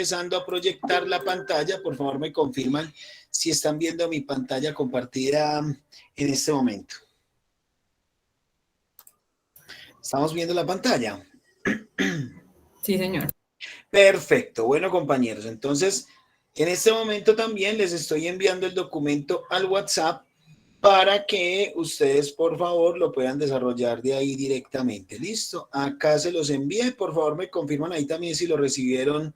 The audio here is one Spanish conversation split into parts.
empezando a proyectar la pantalla. Por favor, me confirman si están viendo mi pantalla compartida en este momento. ¿Estamos viendo la pantalla? Sí, señor. Perfecto. Bueno, compañeros, entonces, en este momento también les estoy enviando el documento al WhatsApp para que ustedes, por favor, lo puedan desarrollar de ahí directamente. ¿Listo? Acá se los envié. Por favor, me confirman ahí también si lo recibieron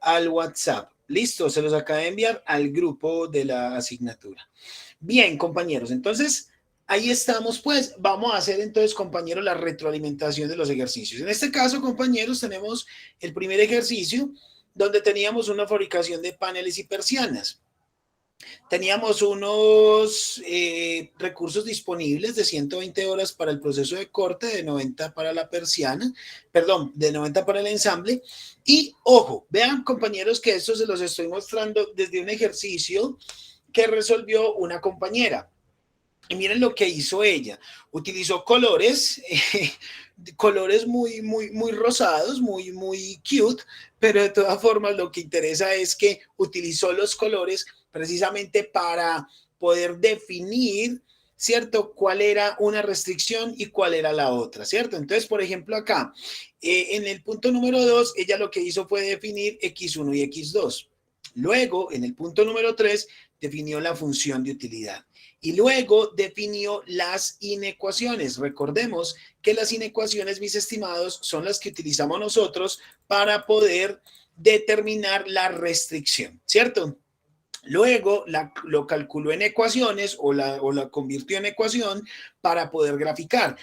al WhatsApp. Listo, se los acabo de enviar al grupo de la asignatura. Bien, compañeros, entonces ahí estamos, pues vamos a hacer entonces, compañeros, la retroalimentación de los ejercicios. En este caso, compañeros, tenemos el primer ejercicio donde teníamos una fabricación de paneles y persianas. Teníamos unos recursos disponibles de 120 horas para el proceso de corte, de 90 para la persiana, perdón, de 90 para el ensamble. Y ojo, vean, compañeros, que esto se los estoy mostrando desde un ejercicio que resolvió una compañera. Y miren lo que hizo ella. Utilizó colores, colores muy rosados, muy cute, pero de todas formas lo que interesa es que utilizó los colores precisamente para poder definir, ¿cierto?, cuál era una restricción y cuál era la otra, ¿cierto? Entonces, por ejemplo, acá, en el punto número 2, ella lo que hizo fue definir X1 y X2. Luego, en el punto número 3, definió la función de utilidad. Y luego definió las inecuaciones. Recordemos que las inecuaciones, mis estimados, son las que utilizamos nosotros para poder determinar la restricción, ¿cierto? Luego lo calculó en ecuaciones o la convirtió en ecuación para poder graficar.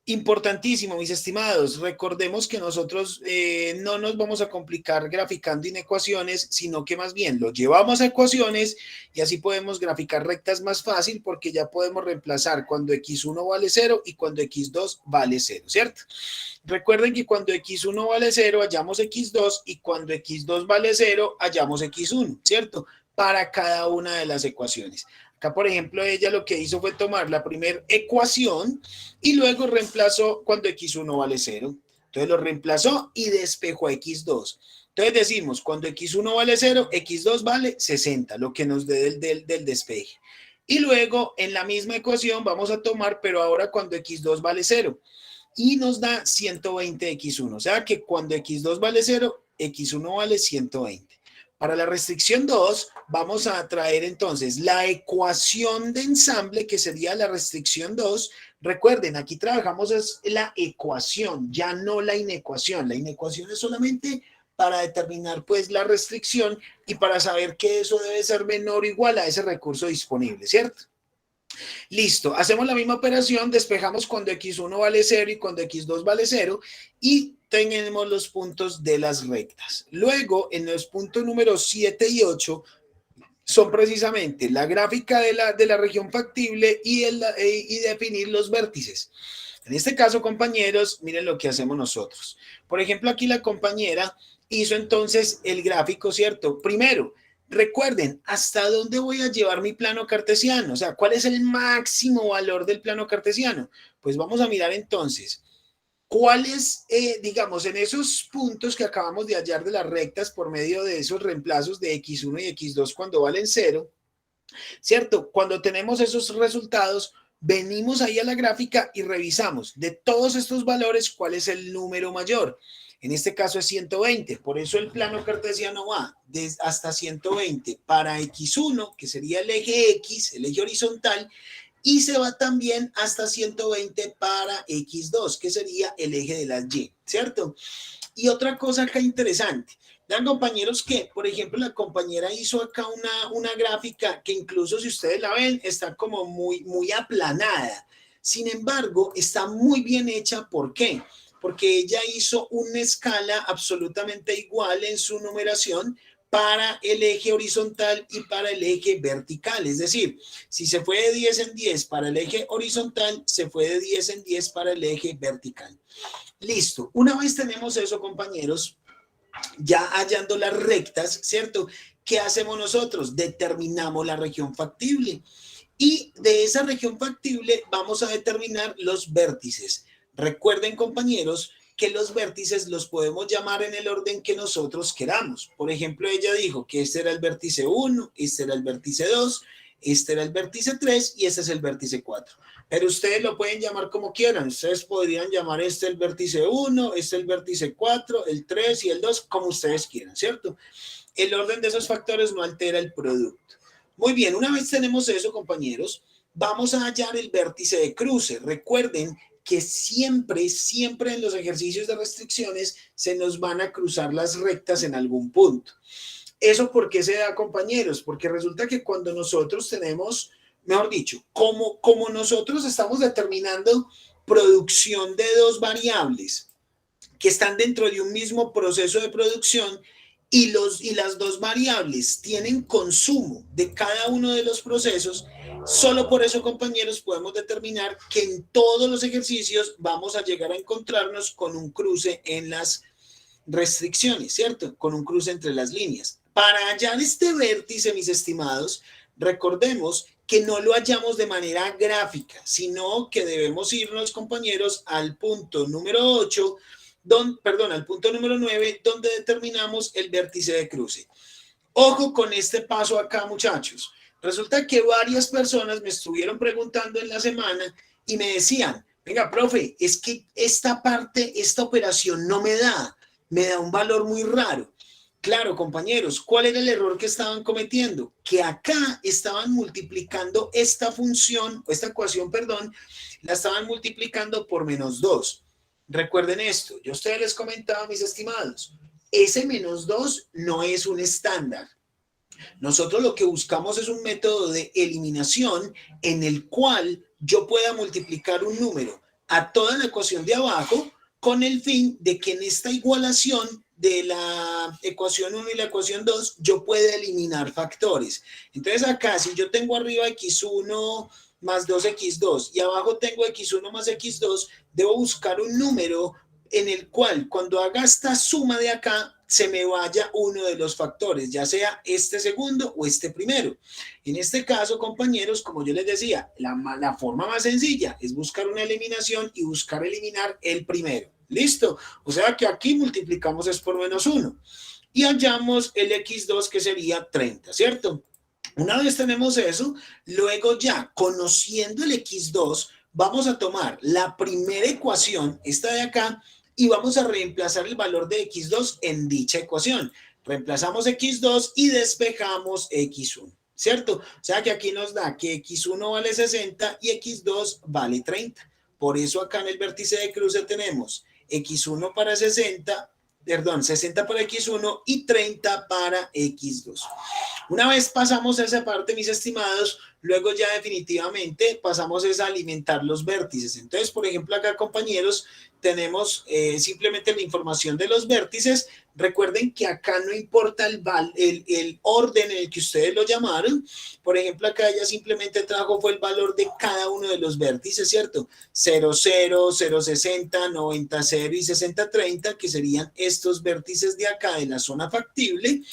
Importantísimo, mis estimados, recordemos que nosotros no nos vamos a complicar graficando inecuaciones, sino que más bien lo llevamos a ecuaciones y así podemos graficar rectas más fácil porque ya podemos reemplazar cuando x1 vale 0 y cuando x2 vale 0, ¿cierto? Recuerden que cuando x1 vale 0 hallamos x2 y cuando x2 vale 0 hallamos x1, ¿cierto? Para cada una de las ecuaciones. Acá, por ejemplo, ella lo que hizo fue tomar la primera ecuación y luego reemplazó cuando x1 vale 0. Entonces lo reemplazó y despejó a x2. Entonces decimos, cuando x1 vale 0, x2 vale 60, lo que nos dé del despeje. Y luego en la misma ecuación vamos a tomar, pero ahora cuando x2 vale 0. Y nos da 120 x1. O sea que cuando x2 vale 0, x1 vale 120. Para la restricción 2, vamos a traer entonces la ecuación de ensamble, que sería la restricción 2. Recuerden, aquí trabajamos es la ecuación, ya no la inecuación. La inecuación es solamente para determinar pues la restricción y para saber que eso debe ser menor o igual a ese recurso disponible, ¿cierto? Listo, hacemos la misma operación, despejamos cuando x1 vale 0 y cuando x2 vale 0 y tenemos los puntos de las rectas. Luego, en los puntos números 7 y 8, son precisamente la gráfica de la región factible y definir los vértices. En este caso, compañeros, miren lo que hacemos nosotros. Por ejemplo, aquí la compañera hizo entonces el gráfico, ¿cierto? Primero, recuerden, ¿hasta dónde voy a llevar mi plano cartesiano? O sea, ¿cuál es el máximo valor del plano cartesiano? Pues vamos a mirar entonces. ¿Cuáles, digamos, en esos puntos que acabamos de hallar de las rectas por medio de esos reemplazos de x1 y x2 cuando valen 0, ¿cierto? Cuando tenemos esos resultados, venimos ahí a la gráfica y revisamos de todos estos valores cuál es el número mayor. En este caso es 120, por eso el plano cartesiano va hasta 120 para x1, que sería el eje X, el eje horizontal, y se va también hasta 120 para x2, que sería el eje de las y, ¿cierto? Y otra cosa acá interesante, vean, compañeros, que por ejemplo la compañera hizo acá una gráfica que incluso si ustedes la ven está como muy aplanada. Sin embargo, está muy bien hecha. ¿Por qué? Porque ella hizo una escala absolutamente igual en su numeración para el eje horizontal y para el eje vertical. Es decir, si se fue de 10 en 10 para el eje horizontal, se fue de 10 en 10 para el eje vertical. Listo. Una vez tenemos eso, compañeros, ya hallando las rectas, ¿cierto? ¿Qué hacemos nosotros? Determinamos la región factible. Y de esa región factible vamos a determinar los vértices. Recuerden, compañeros, que los vértices los podemos llamar en el orden que nosotros queramos. Por ejemplo, ella dijo que este era el vértice 1, este era el vértice 2, este era el vértice 3 y este es el vértice 4. Pero ustedes lo pueden llamar como quieran. Ustedes podrían llamar este el vértice 1, este el vértice 4, el 3 y el 2, como ustedes quieran, ¿cierto? El orden de esos factores no altera el producto. Muy bien, una vez tenemos eso, compañeros, vamos a hallar el vértice de cruce. Recuerden que siempre en los ejercicios de restricciones se nos van a cruzar las rectas en algún punto. ¿Eso por qué se da, compañeros? Porque resulta que cuando nosotros tenemos, mejor dicho, como nosotros estamos determinando producción de dos variables que están dentro de un mismo proceso de producción, y las dos variables tienen consumo de cada uno de los procesos, solo por eso, compañeros, podemos determinar que en todos los ejercicios vamos a llegar a encontrarnos con un cruce en las restricciones, ¿cierto? Con un cruce entre las líneas. Para hallar este vértice, mis estimados, recordemos que no lo hallamos de manera gráfica, sino que debemos irnos, compañeros, al punto número 8, al punto número 9, donde determinamos el vértice de cruce. Ojo con este paso acá, muchachos. Resulta que varias personas me estuvieron preguntando en la semana y me decían, venga, profe, es que esta parte, esta operación no me da un valor muy raro. Claro, compañeros, ¿cuál era el error que estaban cometiendo? Que acá estaban multiplicando esta función, esta ecuación, perdón, la estaban multiplicando por -2. Recuerden esto, yo a ustedes les comentaba, mis estimados, ese -2 no es un estándar. Nosotros lo que buscamos es un método de eliminación en el cual yo pueda multiplicar un número a toda la ecuación de abajo con el fin de que en esta igualación de la ecuación 1 y la ecuación 2 yo pueda eliminar factores. Entonces acá, si yo tengo arriba x1 más 2x2 y abajo tengo x1 más x2, debo buscar un número en el cual cuando haga esta suma de acá se me vaya uno de los factores, ya sea este segundo o este primero. En este caso, compañeros, como yo les decía, la forma más sencilla es buscar una eliminación y buscar eliminar el primero. ¿Listo? O sea que aquí multiplicamos es por -1 y hallamos el x2 que sería 30, ¿cierto? Una vez tenemos eso, luego ya conociendo el x2, vamos a tomar la primera ecuación, esta de acá, y vamos a reemplazar el valor de x2 en dicha ecuación. Reemplazamos x2 y despejamos x1, ¿cierto? O sea que aquí nos da que x1 vale 60 y x2 vale 30. Por eso acá en el vértice de cruce tenemos x1 para 60, perdón, 60 para x1 y 30 para x2. Una vez pasamos esa parte, mis estimados, luego ya definitivamente pasamos a alimentar los vértices. Entonces, por ejemplo, acá, compañeros, tenemos simplemente la información de los vértices. Recuerden que acá no importa el orden en el que ustedes lo llamaron. Por ejemplo, acá ella simplemente trajo fue el valor de cada uno de los vértices, ¿cierto? 0, 0, 0, 60, 90, 0 y 60, 30, que serían estos vértices de acá de la zona factible.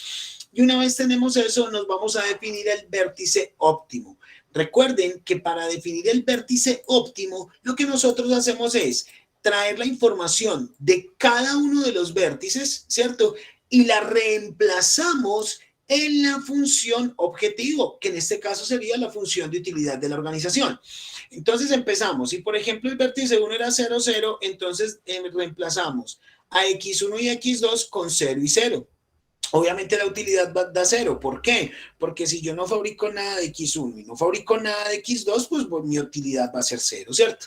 Y una vez tenemos eso, nos vamos a definir el vértice óptimo. Recuerden que para definir el vértice óptimo, lo que nosotros hacemos es traer la información de cada uno de los vértices, ¿cierto? Y la reemplazamos en la función objetivo, que en este caso sería la función de utilidad de la organización. Entonces empezamos. Si, por ejemplo, el vértice 1 era 0, 0, entonces reemplazamos a x1 y x2 con 0 y 0. Obviamente la utilidad da 0. ¿Por qué? Porque si yo no fabrico nada de x1 y no fabrico nada de x2, pues mi utilidad va a ser 0, ¿cierto?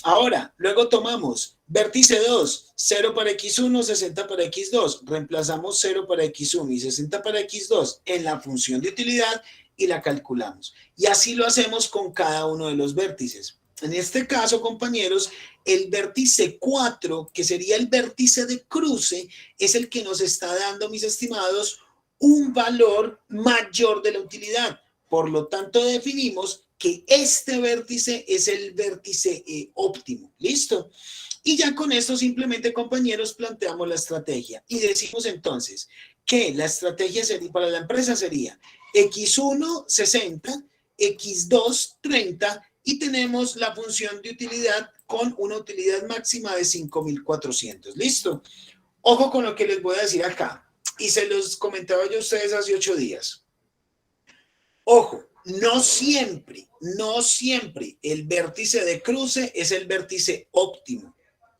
Ahora, luego tomamos vértice 2, 0 para x1, 60 para x2. Reemplazamos 0 para x1 y 60 para x2 en la función de utilidad y la calculamos. Y así lo hacemos con cada uno de los vértices. En este caso, compañeros, el vértice 4, que sería el vértice de cruce, es el que nos está dando, mis estimados, un valor mayor de la utilidad. Por lo tanto, definimos que este vértice es el vértice óptimo. ¿Listo? Y ya con esto simplemente, compañeros, planteamos la estrategia. Y decimos entonces que la estrategia para la empresa sería x1, 60, x2, 30, y tenemos la función de utilidad con una utilidad máxima de 5.400. ¿Listo? Ojo con lo que les voy a decir acá. Y se los comentaba yo a ustedes hace 8 días. Ojo, no siempre el vértice de cruce es el vértice óptimo.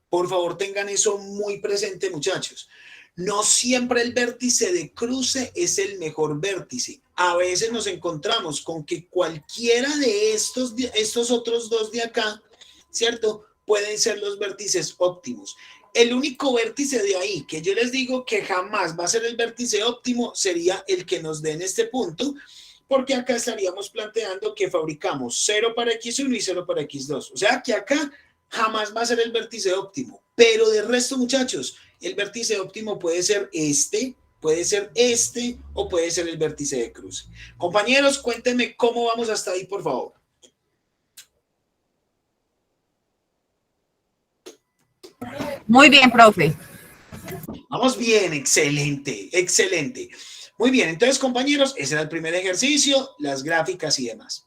Por favor, tengan eso muy presente, muchachos. No siempre el vértice de cruce es el mejor vértice. A veces nos encontramos con que cualquiera de estos otros dos de acá, ¿cierto? Pueden ser los vértices óptimos. El único vértice de ahí que yo les digo que jamás va a ser el vértice óptimo sería el que nos dé en este punto, porque acá estaríamos planteando que fabricamos 0 para X1 y 0 para X2. O sea que acá jamás va a ser el vértice óptimo. Pero de resto, muchachos, el vértice óptimo puede ser este o puede ser el vértice de cruce. Compañeros, cuéntenme cómo vamos hasta ahí, por favor. Muy bien, profe. Vamos bien, excelente, excelente. Muy bien, entonces, compañeros, ese era el primer ejercicio, las gráficas y demás.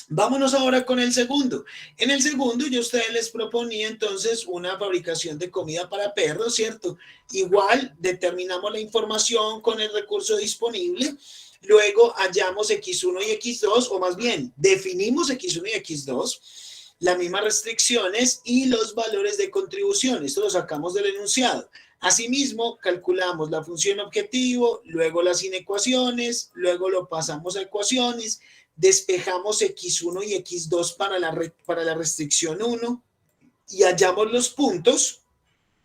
Vámonos ahora con el segundo. En el segundo yo a ustedes les proponía entonces una fabricación de comida para perros, ¿cierto? Igual determinamos la información con el recurso disponible, luego hallamos X1 y X2, o más bien definimos X1 y X2, las mismas restricciones y los valores de contribución. Esto lo sacamos del enunciado. Asimismo, calculamos la función objetivo, luego las inecuaciones, luego lo pasamos a ecuaciones, despejamos X1 y X2 para la restricción 1 y hallamos los puntos,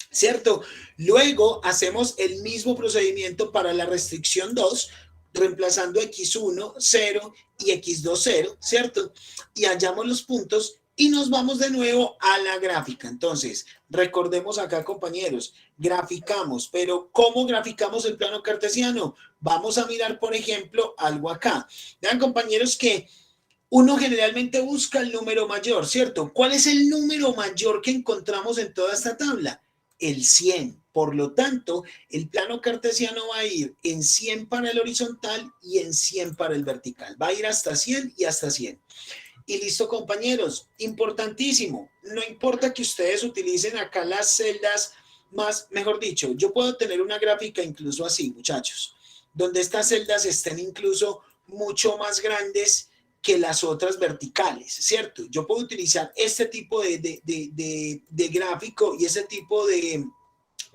¿cierto? Luego hacemos el mismo procedimiento para la restricción 2, reemplazando X1, 0 y X2, 0, ¿cierto? Y hallamos los puntos y nos vamos de nuevo a la gráfica. Entonces, recordemos acá, compañeros, graficamos, pero ¿cómo graficamos el plano cartesiano? Vamos a mirar, por ejemplo, algo acá. Vean, compañeros, que uno generalmente busca el número mayor, ¿cierto? ¿Cuál es el número mayor que encontramos en toda esta tabla? El 100. Por lo tanto, el plano cartesiano va a ir en 100 para el horizontal y en 100 para el vertical. Va a ir hasta 100 y hasta 100. Y listo, compañeros, importantísimo, no importa que ustedes utilicen acá las celdas más, mejor dicho, yo puedo tener una gráfica incluso así, muchachos, donde estas celdas estén incluso mucho más grandes que las otras verticales, ¿cierto? Yo puedo utilizar este tipo de gráfico y ese tipo de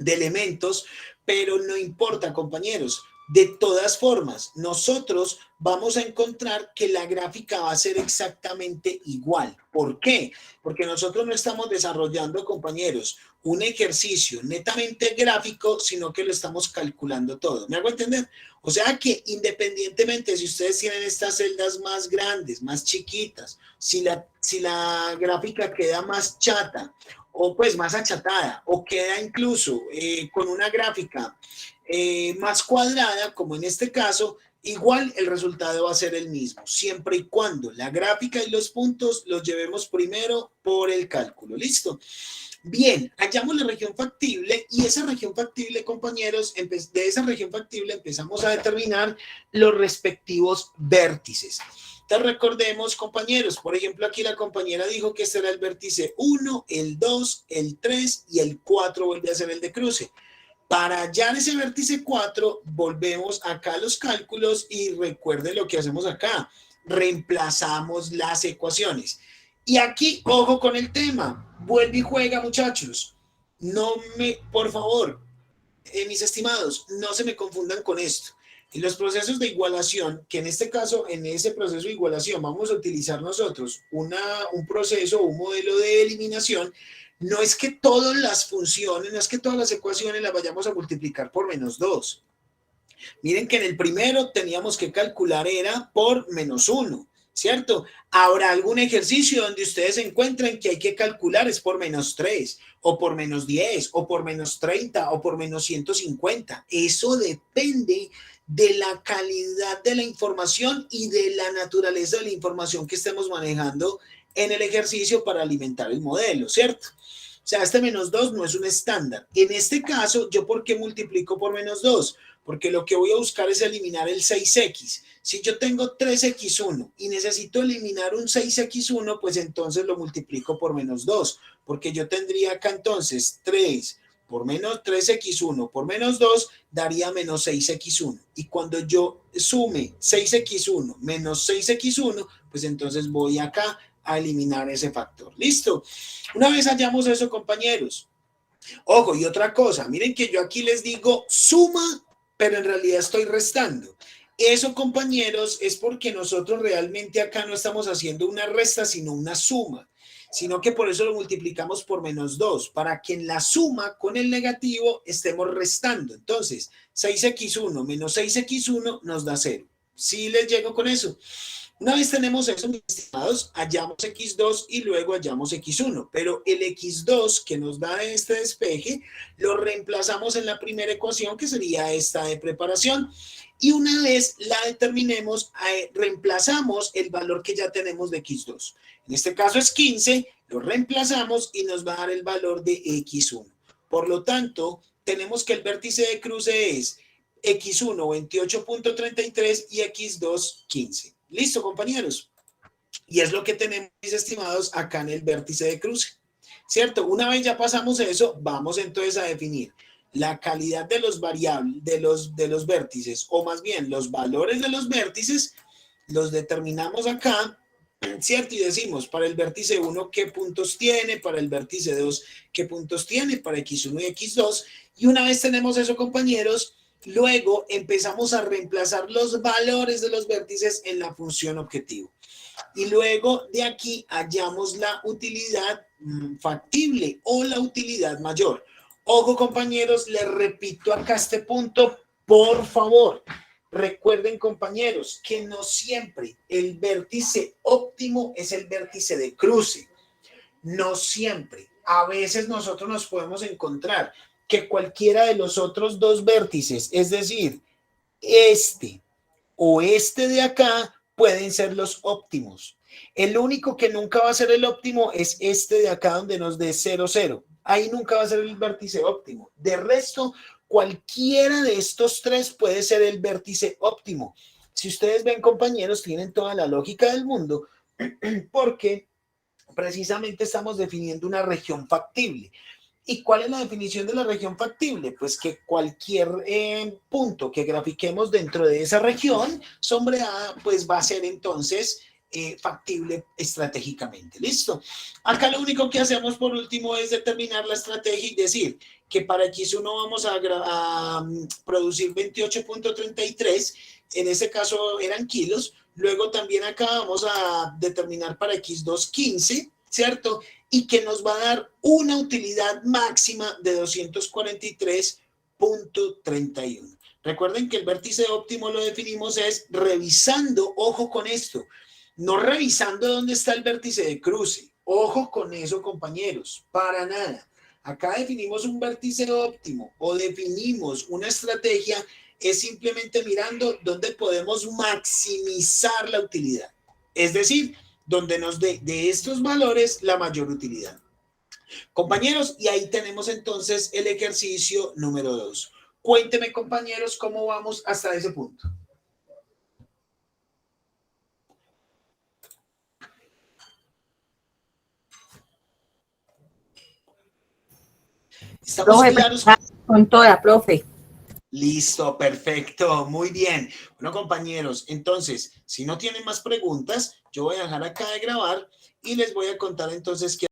elementos, pero no importa, compañeros. De todas formas, nosotros vamos a encontrar que la gráfica va a ser exactamente igual. ¿Por qué? Porque nosotros no estamos desarrollando, compañeros, un ejercicio netamente gráfico, sino que lo estamos calculando todo. ¿Me hago entender? O sea que independientemente si ustedes tienen estas celdas más grandes, más chiquitas, si la gráfica queda más chata o pues más achatada o queda incluso con una gráfica más cuadrada, como en este caso, igual el resultado va a ser el mismo, siempre y cuando la gráfica y los puntos los llevemos primero por el cálculo. ¿Listo? Bien, hallamos la región factible y esa región factible, compañeros, de esa región factible empezamos a determinar los respectivos vértices. Entonces recordemos, compañeros, por ejemplo, aquí la compañera dijo que este era el vértice 1, el 2, el 3 y el 4 vuelve a ser el de cruce. Para hallar ese vértice 4, volvemos acá a los cálculos y recuerden lo que hacemos acá. Reemplazamos las ecuaciones. Y aquí, ojo con el tema. Vuelve y juega, muchachos. Por favor, mis estimados, no se me confundan con esto. En los procesos de igualación, que en este caso, en ese proceso de igualación, vamos a utilizar nosotros un proceso, un modelo de eliminación. No es que todas las funciones, no es que todas las ecuaciones las vayamos a multiplicar por -2. Miren que en el primero teníamos que calcular era por -1, ¿cierto? Habrá algún ejercicio donde ustedes encuentren que hay que calcular es por -3, o por -10, o por -30, o por -150. Eso depende de la calidad de la información y de la naturaleza de la información que estemos manejando en el ejercicio para alimentar el modelo, ¿cierto? O sea, este menos 2 no es un estándar. En este caso, ¿yo por qué multiplico por menos 2? Porque lo que voy a buscar es eliminar el 6x. Si yo tengo 3x1 y necesito eliminar un 6x1, pues entonces lo multiplico por menos 2, porque yo tendría acá entonces 3 por menos 3x1 por menos 2 daría menos 6x1. Y cuando yo sume 6x1 menos 6x1, pues entonces voy acá a eliminar ese factor. ¿Listo? Una vez hallamos eso, compañeros. Ojo, y otra cosa, miren que yo aquí les digo suma, pero en realidad estoy restando. Eso, compañeros, es porque nosotros realmente acá no estamos haciendo una resta, sino una suma, sino que por eso lo multiplicamos por menos 2, para que en la suma con el negativo estemos restando. Entonces, 6x1 menos 6x1 nos da 0. ¿Sí les llego con eso? Una vez tenemos eso, mis estimados, hallamos x2 y luego hallamos x1, pero el x2 que nos da este despeje lo reemplazamos en la primera ecuación, que sería esta de preparación, y una vez la determinemos, reemplazamos el valor que ya tenemos de x2. En este caso es 15, lo reemplazamos y nos va a dar el valor de x1. Por lo tanto, tenemos que el vértice de cruce es x1 28.33 y x2 15. Listo, compañeros. Y es lo que tenemos, mis estimados, acá en el vértice de cruce. ¿Cierto? Una vez ya pasamos eso, vamos entonces a definir la calidad de los variables, de los vértices, o más bien los valores de los vértices, los determinamos acá, ¿cierto? Y decimos para el vértice 1 qué puntos tiene, para el vértice 2 qué puntos tiene, para x1 y x2. Y una vez tenemos eso, compañeros, luego empezamos a reemplazar los valores de los vértices en la función objetivo. Y luego de aquí hallamos la utilidad factible o la utilidad mayor. Ojo, compañeros, les repito acá este punto, por favor. Recuerden, compañeros, que no siempre el vértice óptimo es el vértice de cruce. No siempre. A veces nosotros nos podemos encontrar que cualquiera de los otros dos vértices, es decir, este o este de acá, pueden ser los óptimos. El único que nunca va a ser el óptimo es este de acá donde nos dé 0, 0. Ahí nunca va a ser el vértice óptimo. De resto, cualquiera de estos tres puede ser el vértice óptimo. Si ustedes ven, compañeros, tienen toda la lógica del mundo, porque precisamente estamos definiendo una región factible. ¿Y cuál es la definición de la región factible? Pues que cualquier punto que grafiquemos dentro de esa región sombreada, pues va a ser entonces factible estratégicamente. ¿Listo? Acá lo único que hacemos por último es determinar la estrategia y decir que para x1 vamos a producir 28.33, en ese caso eran kilos, luego también acá vamos a determinar para x2 15, ¿cierto? Y que nos va a dar una utilidad máxima de 243.31. Recuerden que el vértice óptimo lo definimos es revisando, ojo con esto, no revisando dónde está el vértice de cruce. Ojo con eso, compañeros, para nada. Acá definimos un vértice óptimo o definimos una estrategia, es simplemente mirando dónde podemos maximizar la utilidad. Es decir, donde nos dé de estos valores la mayor utilidad. Compañeros, y ahí tenemos entonces el ejercicio número 2. Cuéntenme, compañeros, cómo vamos hasta ese punto. ¿Estamos Profe, claros? con toda, profe. Listo, perfecto, muy bien. Bueno, compañeros, entonces, si no tienen más preguntas, yo voy a dejar acá de grabar y les voy a contar entonces qué